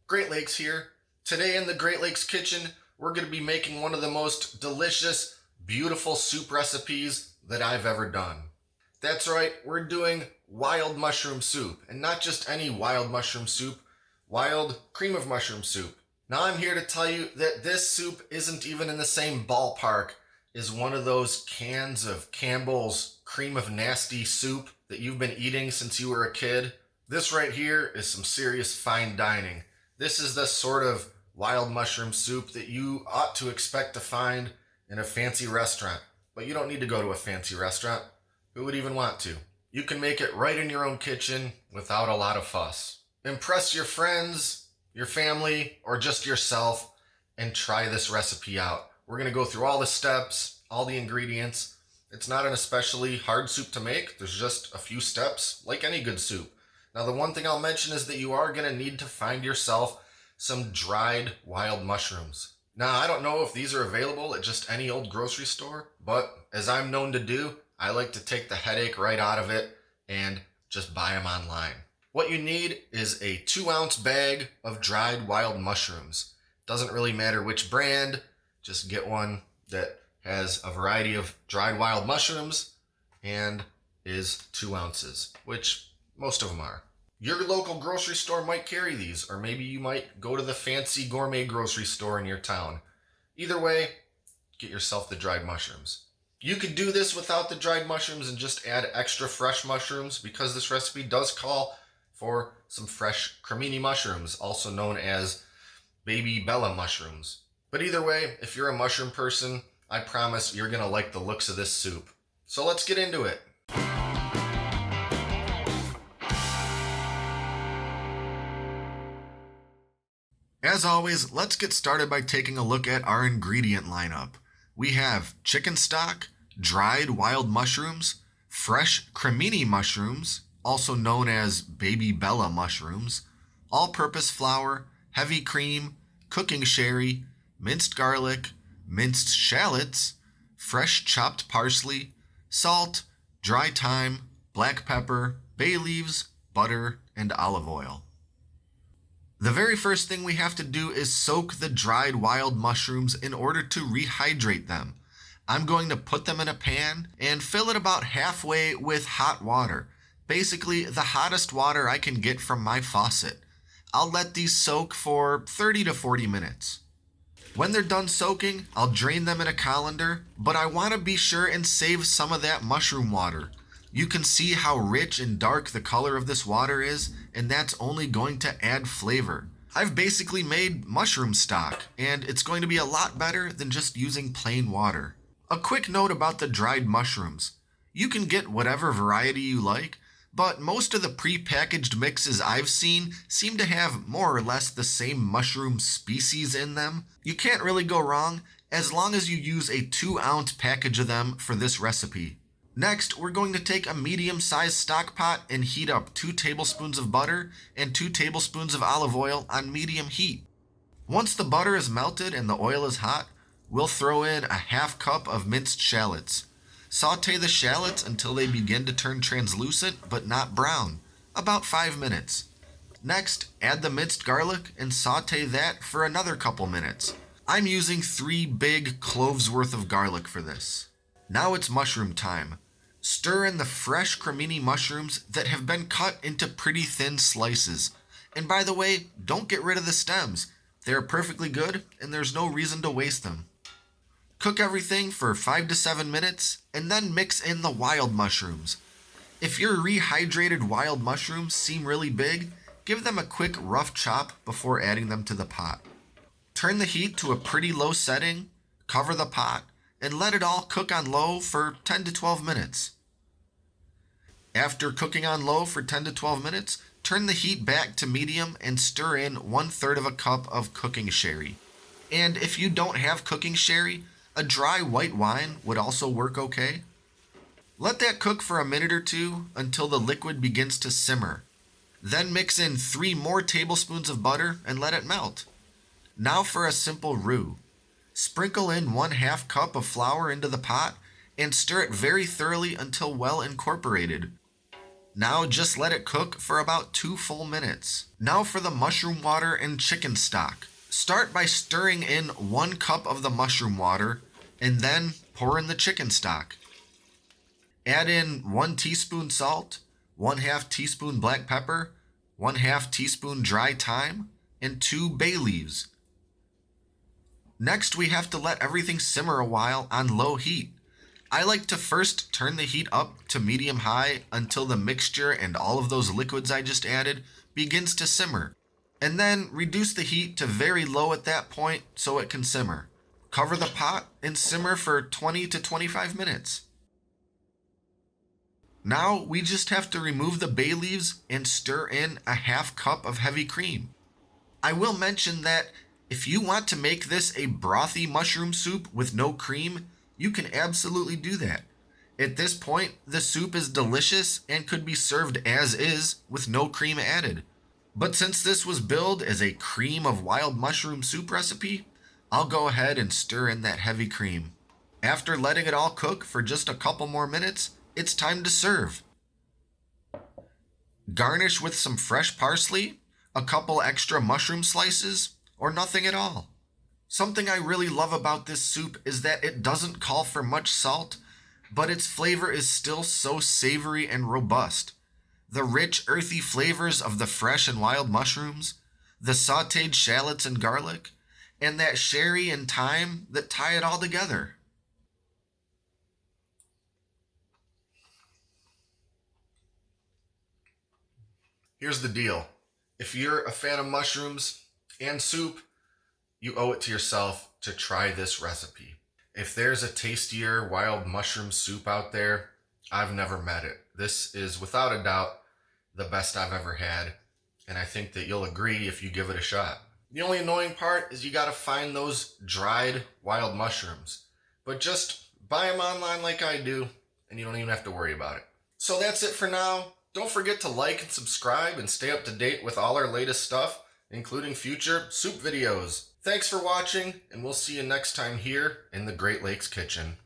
Great Lakes here. Today in the Great Lakes kitchen, we're going to be making one of the most delicious, beautiful soup recipes that I've ever done. That's right, we're doing wild mushroom soup, and not just any wild mushroom soup, wild cream of mushroom soup. Now I'm here to tell you that this soup isn't even in the same ballpark as one of those cans of Campbell's cream of nasty soup that you've been eating since you were a kid. This right here is some serious fine dining. This is the sort of wild mushroom soup that you ought to expect to find in a fancy restaurant. But you don't need to go to a fancy restaurant. Who would even want to? You can make it right in your own kitchen without a lot of fuss. Impress your friends, your family, or just yourself and try this recipe out. We're going to go through all the steps, all the ingredients. It's not an especially hard soup to make. There's just a few steps, like any good soup. Now, the one thing I'll mention is that you are going to need to find yourself some dried wild mushrooms. Now, I don't know if these are available at just any old grocery store, but as I'm known to do, I like to take the headache right out of it and just buy them online. What you need is a 2-ounce bag of dried wild mushrooms. Doesn't really matter which brand, just get one that has a variety of dried wild mushrooms and is 2 ounces, which most of them are. Your local grocery store might carry these, or maybe you might go to the fancy gourmet grocery store in your town. Either way, get yourself the dried mushrooms. You could do this without the dried mushrooms and just add extra fresh mushrooms, because this recipe does call for some fresh cremini mushrooms, also known as baby bella mushrooms. But either way, if you're a mushroom person, I promise you're going to like the looks of this soup. So let's get into it. As always, let's get started by taking a look at our ingredient lineup. We have chicken stock, dried wild mushrooms, fresh cremini mushrooms, also known as baby bella mushrooms, all-purpose flour, heavy cream, cooking sherry, minced garlic, minced shallots, fresh chopped parsley, salt, dry thyme, black pepper, bay leaves, butter, and olive oil. The very first thing we have to do is soak the dried wild mushrooms in order to rehydrate them. I'm going to put them in a pan and fill it about halfway with hot water, basically the hottest water I can get from my faucet. I'll let these soak for 30 to 40 minutes. When they're done soaking, I'll drain them in a colander, but I want to be sure and save some of that mushroom water. You can see how rich and dark the color of this water is, and that's only going to add flavor. I've basically made mushroom stock, and it's going to be a lot better than just using plain water. A quick note about the dried mushrooms. You can get whatever variety you like, but most of the pre-packaged mixes I've seen seem to have more or less the same mushroom species in them. You can't really go wrong as long as you use a 2-ounce package of them for this recipe. Next, we're going to take a medium-sized stock pot and heat up 2 tablespoons of butter and 2 tablespoons of olive oil on medium heat. Once the butter is melted and the oil is hot, we'll throw in a half cup of minced shallots. Saute the shallots until they begin to turn translucent but not brown, about 5 minutes. Next, add the minced garlic and saute that for another couple minutes. I'm using 3 big cloves worth of garlic for this. Now it's mushroom time. Stir in the fresh cremini mushrooms that have been cut into pretty thin slices. And by the way, don't get rid of the stems. They're perfectly good and there's no reason to waste them. Cook everything for 5 to 7 minutes and then mix in the wild mushrooms. If your rehydrated wild mushrooms seem really big, give them a quick rough chop before adding them to the pot. Turn the heat to a pretty low setting, cover the pot, and let it all cook on low for 10 to 12 minutes. After cooking on low for 10 to 12 minutes, turn the heat back to medium and stir in 1/3 of a cup of cooking sherry. And if you don't have cooking sherry, a dry white wine would also work okay. Let that cook for a minute or two until the liquid begins to simmer. Then mix in 3 more tablespoons of butter and let it melt. Now for a simple roux. Sprinkle in 1/2 cup of flour into the pot and stir it very thoroughly until well incorporated. Now just let it cook for about 2 full minutes. Now for the mushroom water and chicken stock. Start by stirring in 1 cup of the mushroom water and then pour in the chicken stock. Add in 1 teaspoon salt, 1/2 teaspoon black pepper, 1/2 teaspoon dry thyme, and 2 bay leaves. Next, we have to let everything simmer a while on low heat. I like to first turn the heat up to medium-high until the mixture and all of those liquids I just added begins to simmer, and then reduce the heat to very low at that point so it can simmer. Cover the pot and simmer for 20 to 25 minutes. Now we just have to remove the bay leaves and stir in a 1/2 cup of heavy cream. I will mention that if you want to make this a brothy mushroom soup with no cream, you can absolutely do that. At this point, the soup is delicious and could be served as is with no cream added. But since this was billed as a cream of wild mushroom soup recipe, I'll go ahead and stir in that heavy cream. After letting it all cook for just a couple more minutes, it's time to serve. Garnish with some fresh parsley, a couple extra mushroom slices, or nothing at all. Something I really love about this soup is that it doesn't call for much salt, but its flavor is still so savory and robust. The rich, earthy flavors of the fresh and wild mushrooms, the sautéed shallots and garlic, and that sherry and thyme that tie it all together. Here's the deal. If you're a fan of mushrooms and soup, you owe it to yourself to try this recipe. If there's a tastier wild mushroom soup out there, I've never met it. This is without a doubt the best I've ever had, and I think that you'll agree if you give it a shot. The only annoying part is you gotta find those dried wild mushrooms, but just buy them online like I do, and you don't even have to worry about it. So that's it for now. Don't forget to like and subscribe and stay up to date with all our latest stuff, including future soup videos. Thanks for watching, and we'll see you next time here in the Great Lakes Kitchen.